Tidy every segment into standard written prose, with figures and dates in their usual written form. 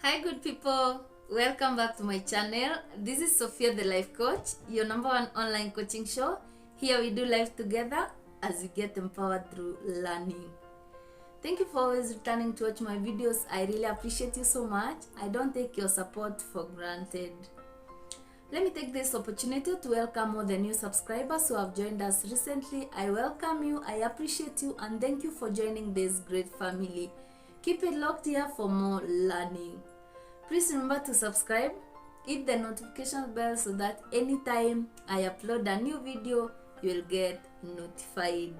Hi good people, welcome back to my channel. This is Sophia the life coach, your number one online coaching show. Here we do life together as we get empowered through learning. Thank you for always returning to watch my videos. I really appreciate you so much. I don't take your support for granted. Let me take this opportunity to welcome all the new subscribers who have joined us recently. I welcome you, I appreciate you, and thank you for joining this great family. Keep it locked here for more learning. Please remember to subscribe, hit the notification bell so that anytime I upload a new video, you'll get notified.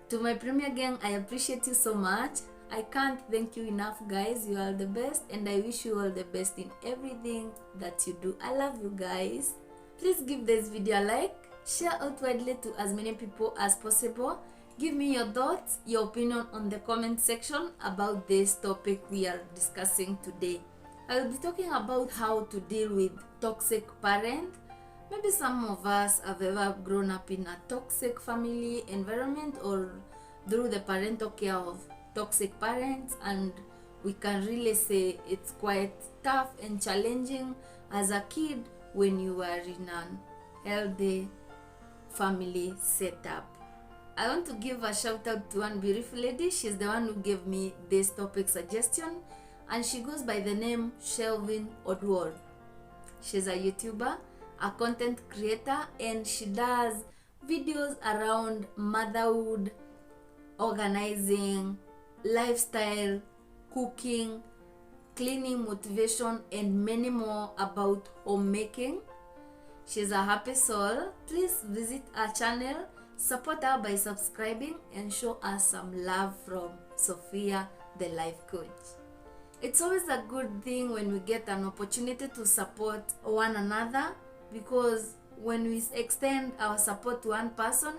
To my premier gang, I appreciate you so much. I can't thank you enough, guys. You are the best, and I wish you all the best in everything that you do. I love you guys. Please give this video a like, share out widely to as many people as possible. Give me your thoughts, your opinion on the comment section about this topic we are discussing today. I will be talking about how to deal with toxic parent. Maybe some of us have ever grown up in a toxic family environment or through the parental care of toxic parents, and we can really say it's quite tough and challenging as a kid when you are in an healthy family setup. I want to give a shout out to one beautiful lady. She's the one who gave me this topic suggestion, and she goes by the name Shelvin Odward. She's a YouTuber, a content creator, and she does videos around motherhood, organizing, lifestyle, cooking, cleaning, motivation, and many more about homemaking. She's a happy soul. Please visit our channel, support her by subscribing, and show us some love from Sophia the life coach. It's always a good thing when we get an opportunity to support one another, because when we extend our support to one person,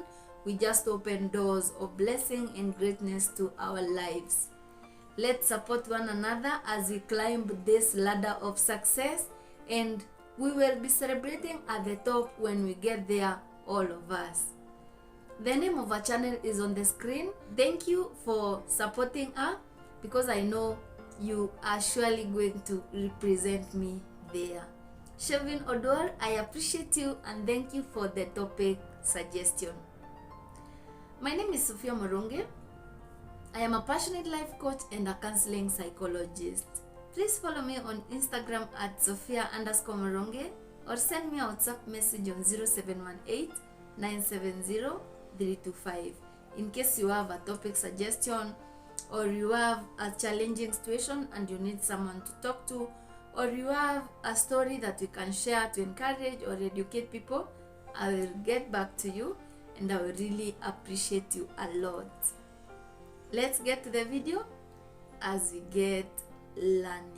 we just open doors of blessing and greatness to our lives. Let's support one another as we climb this ladder of success, and we will be celebrating at the top when we get there, all of us. The name of our channel is on the screen. Thank you for supporting her, because I know you are surely going to represent me there. Shelvin Odor, I appreciate you and thank you for the topic suggestion. My name is Sophia Moronge. I am a passionate life coach and a counseling psychologist. Please follow me on Instagram at Sophia_Moronge, or send me a WhatsApp message on 0718 970 325 in case you have a topic suggestion, or you have a challenging situation and you need someone to talk to, or you have a story that you can share to encourage or educate people. I will get back to you, and I will really appreciate you a lot. Let's get to the video as we get learning.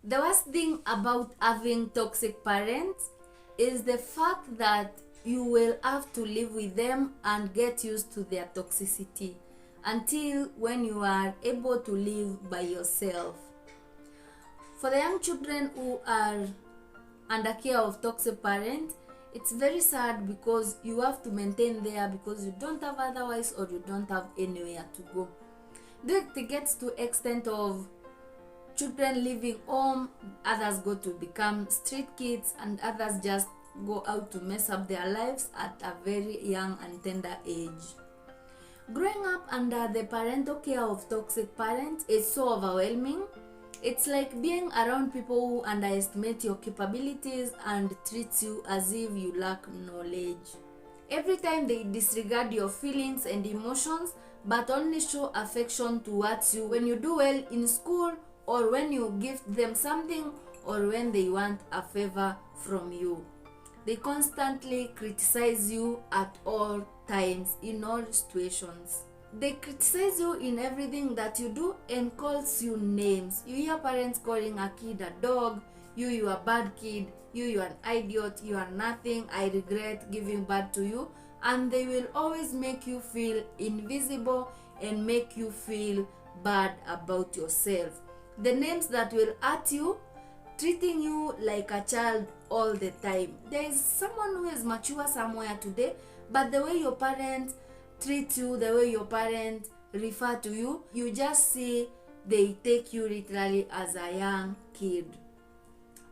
The worst thing about having toxic parents is the fact that you will have to live with them and get used to their toxicity until when you are able to live by yourself. For the young children who are under care of toxic parents, it's very sad because you have to maintain there because you don't have otherwise, or you don't have anywhere to go. Then it gets to extent of children leaving home, others go to become street kids, and others just go out to mess up their lives at a very young and tender age. Growing up under the parental care of toxic parents is so overwhelming. It's like being around people who underestimate your capabilities and treat you as if you lack knowledge. Every time they disregard your feelings and emotions, but only show affection towards you when you do well in school, or when you gift them something, or when they want a favor from you. They constantly criticize you at all times, in all situations. They criticize you in everything that you do and calls you names. You hear parents calling a kid a dog, you are a bad kid, you're an idiot, you are nothing, I regret giving birth to you. And they will always make you feel invisible and make you feel bad about yourself. The names that will hurt you, treating you like a child all the time. There is someone who is mature somewhere today, but the way your parents treat you, the way your parents refer to you, you just see they take you literally as a young kid.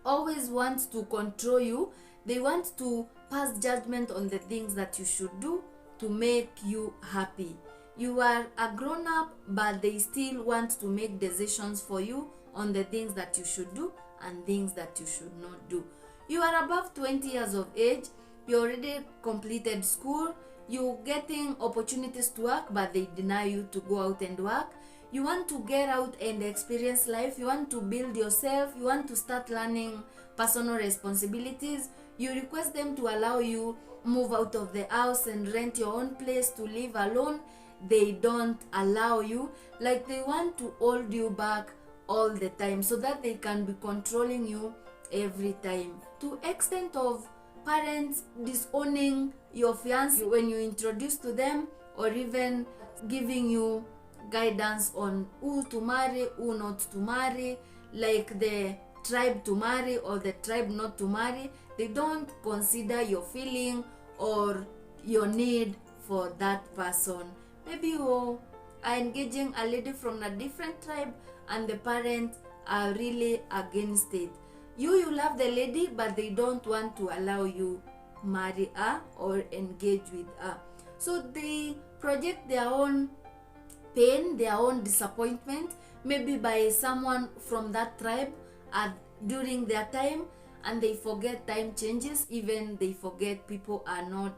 Always want to control you. They want to pass judgment on the things that you should do to make you happy. You are a grown-up, but they still want to make decisions for you on the things that you should do and things that you should not do. You are above 20 years of age, you already completed school, you're getting opportunities to work, but they deny you to go out and work. You want to get out and experience life, you want to build yourself, you want to start learning personal responsibilities. You request them to allow you move out of the house and rent your own place to live alone. They don't allow you. Like, they want to hold you back all the time so that they can be controlling you every time, to extent of parents disowning your fiancé when you introduce to them, or even giving you guidance on who to marry, who not to marry, like the tribe to marry or the tribe not to marry. They don't consider your feeling or your need for that person. Maybe you are engaging a lady from a different tribe and the parents are really against it. You love the lady, but they don't want to allow you marry her or engage with her. So they project their own pain, their own disappointment, maybe by someone from that tribe during their time, and they forget time changes. Even they forget people are not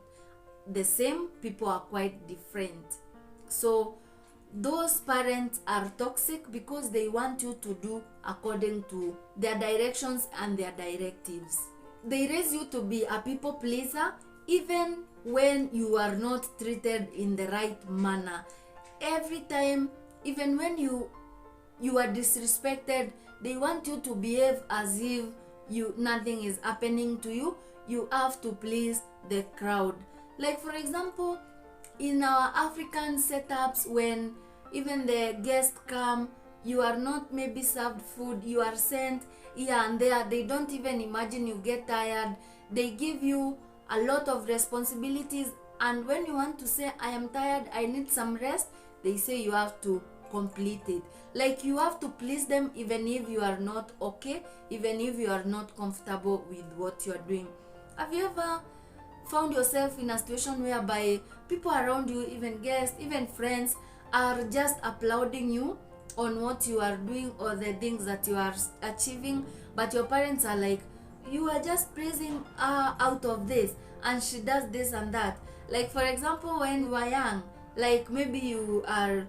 the same, people are quite different. So those parents are toxic because they want you to do according to their directions and their directives. They raise you to be a people pleaser even when you are not treated in the right manner. Every time, even when you are disrespected, they want you to behave as if nothing is happening to you. You have to please the crowd. Like, for example, in our African setups, when even the guests come, you are not maybe served food, you are sent here and there. They don't even imagine you get tired. They give you a lot of responsibilities, and when you want to say, I am tired, I need some rest, they say you have to complete it. Like, you have to please them even if you are not okay, even if you are not comfortable with what you are doing. Have you ever found yourself in a situation whereby people around you, even guests, even friends, are just applauding you on what you are doing or the things that you are achieving, but your parents are like, you are just praising her out of this and she does this and that. Like, for example, when you are young, like maybe you are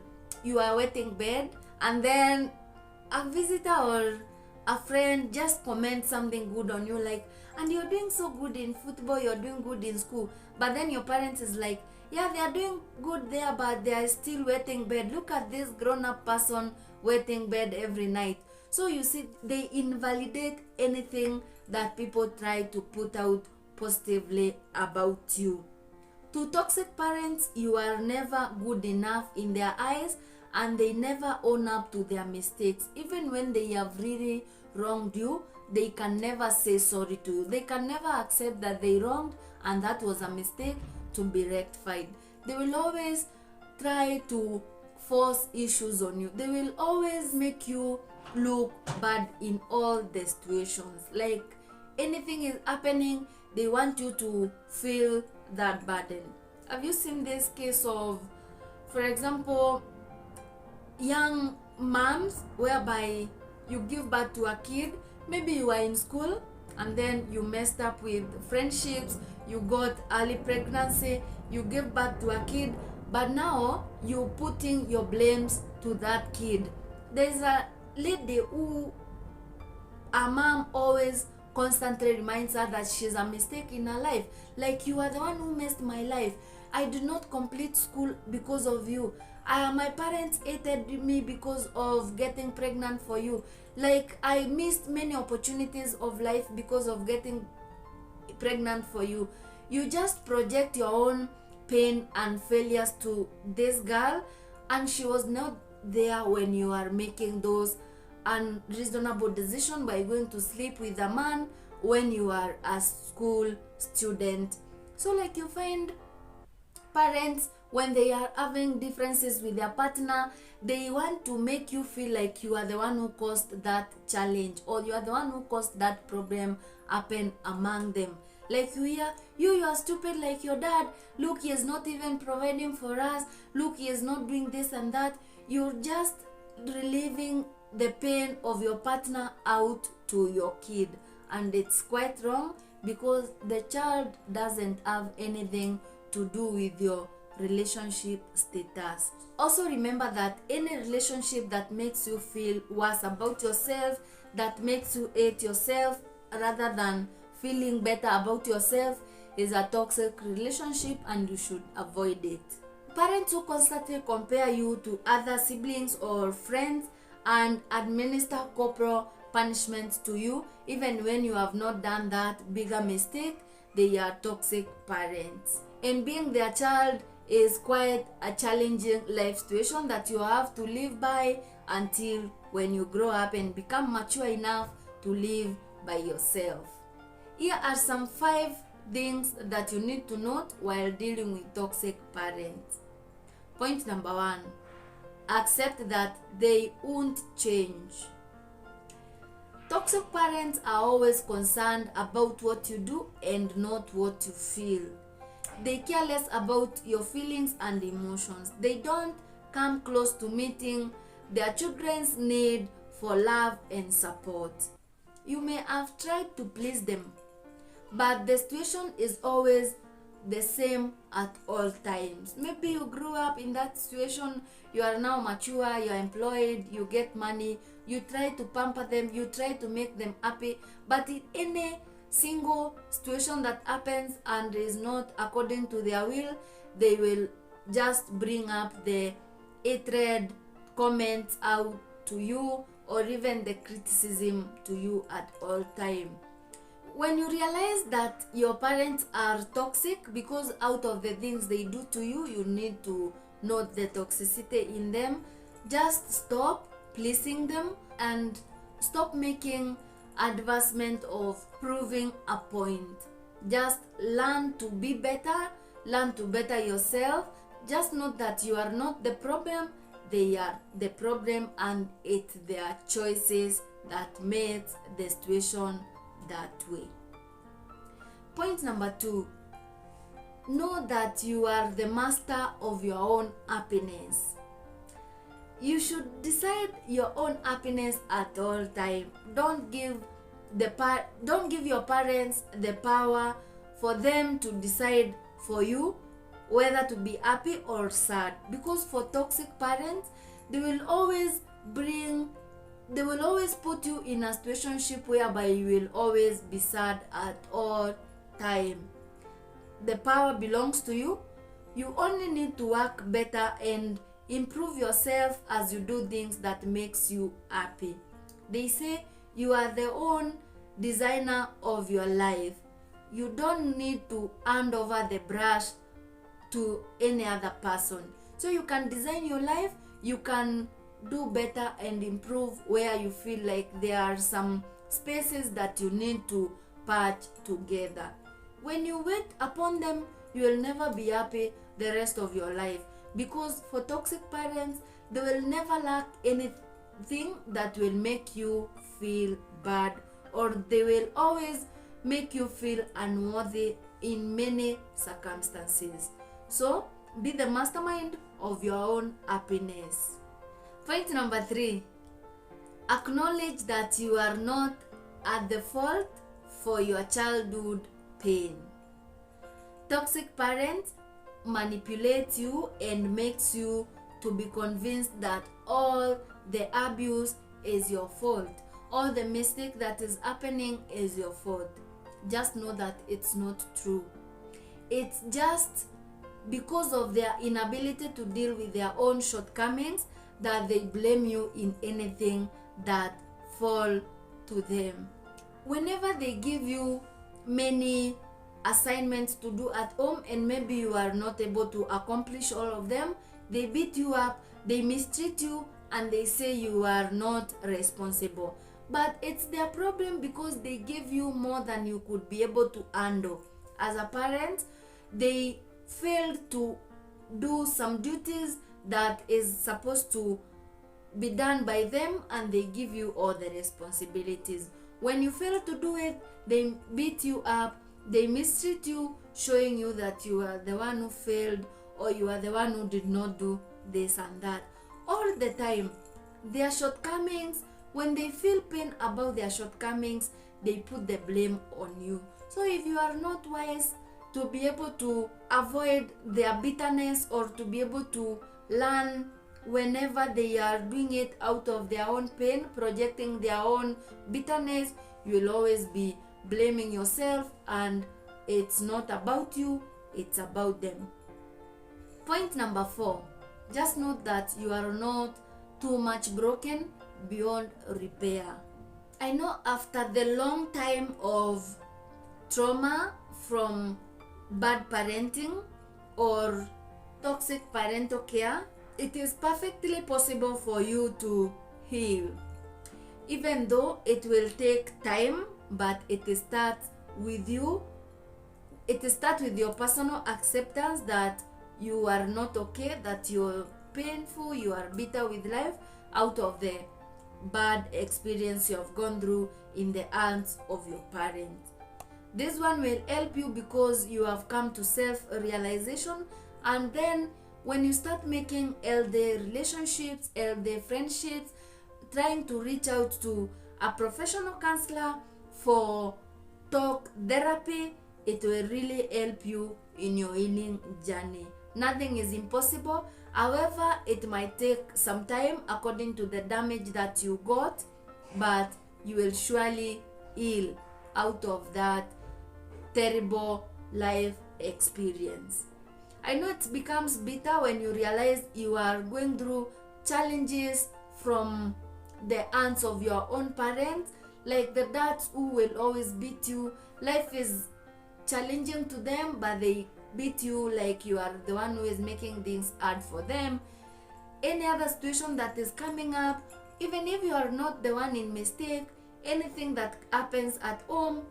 wetting bed, and then a visitor or a friend just comments something good on you, like, and you're doing so good in football, you're doing good in school, but then your parents is like, yeah, they are doing good there, but they are still wetting bed. Look at this grown-up person wetting bed every night. So you see, they invalidate anything that people try to put out positively about you. To toxic parents, you are never good enough in their eyes, and they never own up to their mistakes. Even when they have really wronged you, they can never say sorry to you. They can never accept that they wronged and that was a mistake to be rectified. They will always try to force issues on you. They will always make you look bad in all the situations. Like, anything is happening, they want you to feel that burden. Have you seen this case of, for example, young moms whereby you give birth to a kid, maybe you are in school and then you messed up with friendships, you got early pregnancy, you give birth to a kid, but now you're putting your blames to that kid. There's a lady who, a mom always constantly reminds her that she's a mistake in her life. Like, you are the one who messed my life. I did not complete school because of you. My parents hated me because of getting pregnant for you. Like, I missed many opportunities of life because of getting pregnant for you. You just project your own pain and failures to this girl, and she was not there when you are making those unreasonable decisions by going to sleep with a man when you are a school student. So like, you find parents, when they are having differences with their partner, they want to make you feel like you are the one who caused that challenge, or you are the one who caused that problem happen among them. Like, you hear, you are stupid like your dad. Look, he is not even providing for us. Look, he is not doing this and that. You're just relieving the pain of your partner out to your kid, and it's quite wrong, because the child doesn't have anything to do with your relationship status. Also remember that any relationship that makes you feel worse about yourself, that makes you hate yourself rather than feeling better about yourself, is a toxic relationship, and you should avoid it. Parents who constantly compare you to other siblings or friends and administer corporal punishments to you even when you have not done that bigger mistake, they are toxic parents. And being their child is quite a challenging life situation that you have to live by until when you grow up and become mature enough to live by yourself. Here are some 5 things that you need to note while dealing with toxic parents. Point number 1, accept that they won't change. Toxic parents are always concerned about what you do and not what you feel. They care less about your feelings and emotions. They don't come close to meeting their children's need for love and support. You may have tried to please them, but the situation is always the same at all times. Maybe you grew up in that situation, you are now mature, you are employed, you get money, you try to pamper them, you try to make them happy, but in any single situation that happens and is not according to their will, they will just bring up the hatred comments out to you, or even the criticism to you at all time. When you realize that your parents are toxic, because out of the things they do to you, you need to note the toxicity in them. Just stop pleasing them and stop making advancement of proving a point. Just learn to be better, learn to better yourself. Just note that you are not the problem, they are the problem, and it's their choices that made the situation that way. Point number 2, know that you are the master of your own happiness. You should decide your own happiness at all time. Don't give your parents the power for them to decide for you whether to be happy or sad, because for toxic parents, they will always put you in a situationship whereby you will always be sad at all time. The power belongs to you. You only need to work better and improve yourself as you do things that makes you happy. They say you are the own designer of your life. You don't need to hand over the brush to any other person. So you can design your life, you can do better and improve where you feel like there are some spaces that you need to patch together. When you wait upon them, you will never be happy the rest of your life, because for toxic parents, they will never lack anything that will make you feel bad, or they will always make you feel unworthy in many circumstances. So be the mastermind of your own happiness. Point number 3, acknowledge that you are not at the fault for your childhood pain. Toxic parents manipulate you and makes you to be convinced that all the abuse is your fault, all the mistake that is happening is your fault. Just know that it's not true. It's just because of their inability to deal with their own shortcomings that they blame you in anything that fall to them. Whenever they give you many assignments to do at home and maybe you are not able to accomplish all of them, they beat you up, they mistreat you, and they say you are not responsible. But it's their problem because they gave you more than you could be able to handle. As a parent, they failed to do some duties that is supposed to be done by them, and they give you all the responsibilities. When you fail to do it, they beat you up, they mistreat you, showing you that you are the one who failed or you are the one who did not do this and that. All the time, their shortcomings, when they feel pain about their shortcomings, they put the blame on you. So if you are not wise to be able to avoid their bitterness or to be able to learn whenever they are doing it out of their own pain, projecting their own bitterness, you will always be blaming yourself, and it's not about you, it's about them. Point number 4, just note that you are not too much broken beyond repair. I know after the long time of trauma from bad parenting or toxic parental care, it is perfectly possible for you to heal. Even though it will take time, but it starts with you. It starts with your personal acceptance that you are not okay, that you're painful, you are bitter with life out of the bad experience you have gone through in the hands of your parents. This one will help you because you have come to self-realization, and then when you start making healthy relationships, healthy friendships, trying to reach out to a professional counselor for talk therapy, it will really help you in your healing journey. Nothing is impossible. However, it might take some time according to the damage that you got, but you will surely heal out of that terrible life experience. I know it becomes bitter when you realize you are going through challenges from the hands of your own parents, like the dads who will always beat you. Life is challenging to them, but they beat you like you are the one who is making things hard for them. Any other situation that is coming up, even if you are not the one in mistake, anything that happens at home,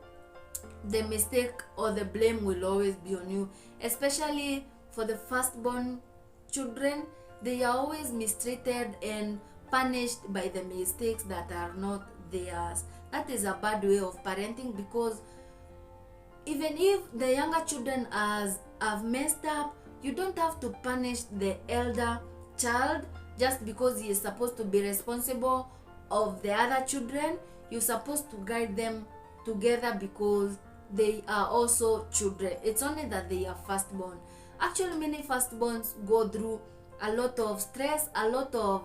the mistake or the blame will always be on you. Especially for the firstborn children, they are always mistreated and punished by the mistakes that are not theirs. That is a bad way of parenting, because even if the younger children have messed up, you don't have to punish the elder child just because he is supposed to be responsible of the other children. You're supposed to guide them together because they are also children. It's only that they are firstborn. Actually, many firstborns go through a lot of stress, a lot of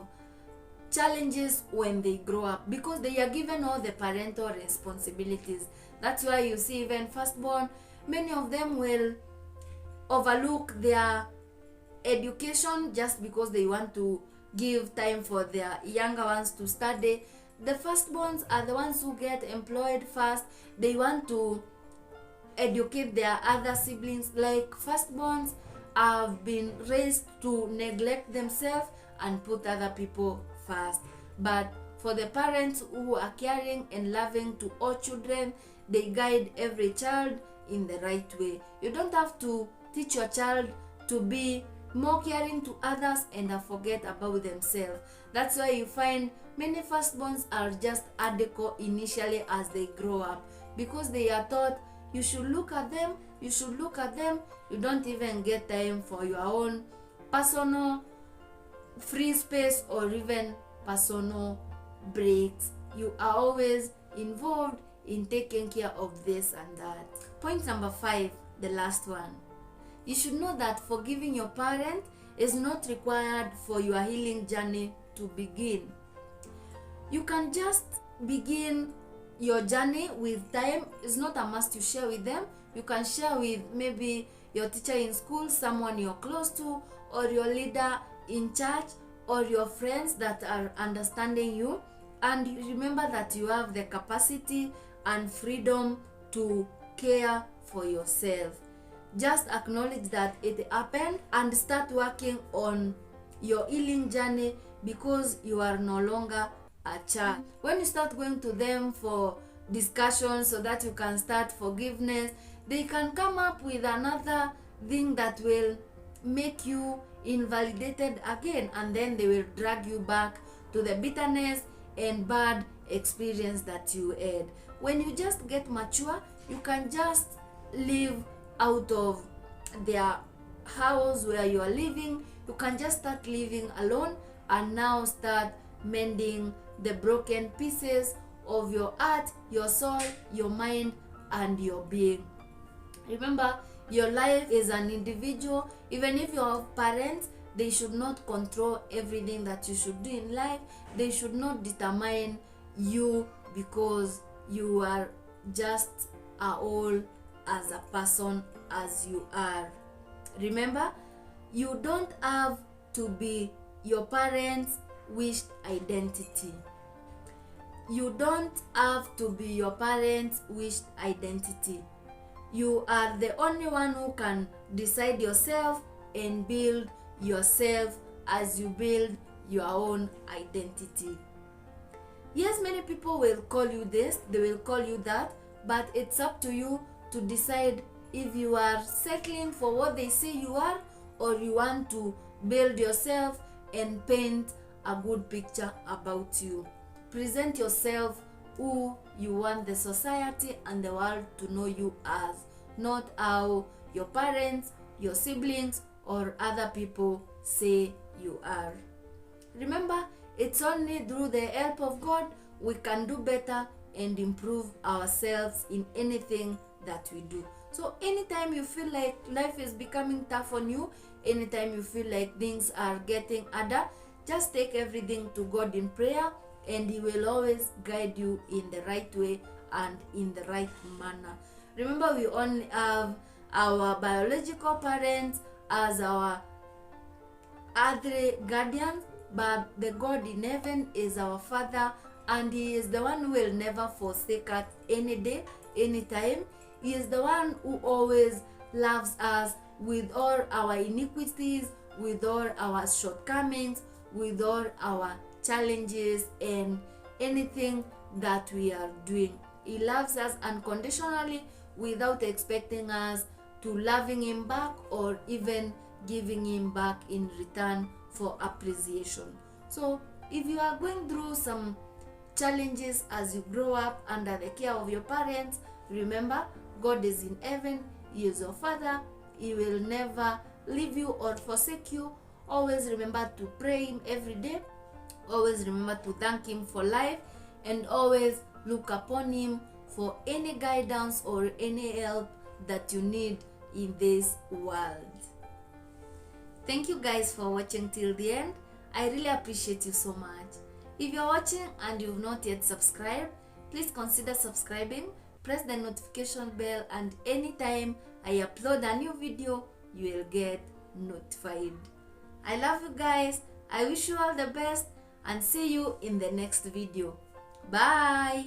challenges when they grow up because they are given all the parental responsibilities. That's why you see even firstborn, many of them will overlook their education just because they want to give time for their younger ones to study. The firstborns are the ones who get employed first. They want to educate their other siblings. Like firstborns have been raised to neglect themselves and put other people first. But for the parents who are caring and loving to all children, they guide every child in the right way. You don't have to teach your child to be more caring to others and forget about themselves. That's why you find many firstborns are just adequate initially as they grow up, because they are taught you should look at them, you should look at them. You don't even get time for your own personal free space or even personal breaks. You are always involved in taking care of this and that. Point number 5, the last one. You should know that forgiving your parent is not required for your healing journey to begin. You can just begin your journey with time. It's not a must you share with them. You can share with maybe your teacher in school, someone you're close to, or your leader in church, or your friends that are understanding you. And you remember that you have the capacity and freedom to care for yourself. Just acknowledge that it happened and start working on your healing journey, because you are no longer a child. When you start going to them for discussions so that you can start forgiveness, they can come up with another thing that will make you invalidated again, and then they will drag you back to the bitterness and bad experience that you had. When you just get mature, you can just live out of their house where you are living. You can just start living alone and now start mending the broken pieces of your heart, your soul, your mind, and your being. Remember, your life is an individual. Even if you have parents, they should not control everything that you should do in life. They should not determine you, because you are just a whole as a person as you are. Remember, you don't have to be your parents' wished identity. You don't have to be your parents' wished identity. You are the only one who can decide yourself and build yourself as you build your own identity. Yes, many people will call you this, they will call you that, but it's up to you to decide if you are settling for what they say you are, or you want to build yourself and paint a good picture about you. Present yourself who you want the society and the world to know you as, not how your parents, your siblings, or other people say you are. Remember, it's only through the help of God we can do better and improve ourselves in anything that we do. So anytime you feel like life is becoming tough on you, anytime you feel like things are getting harder, just take everything to God in prayer, and He will always guide you in the right way and in the right manner. Remember, we only have our biological parents as our earthly guardians, but the God in heaven is our Father, and He is the one who will never forsake us any day, anytime. He is the one who always loves us with all our iniquities, with all our shortcomings, with all our challenges and anything that we are doing. He loves us unconditionally without expecting us to loving Him back or even giving Him back in return for appreciation. So if you are going through some challenges as you grow up under the care of your parents, remember, God is in heaven. He is your Father. He will never leave you or forsake you. Always remember to pray Him every day. Always remember to thank Him for life, and always look upon Him for any guidance or any help that you need in this world. Thank you guys for watching till the end. I really appreciate you so much. If you're watching and you've not yet subscribed, please consider subscribing. Press the notification bell, and anytime I upload a new video, you will get notified. I love you guys. I wish you all the best, and see you in the next video. Bye.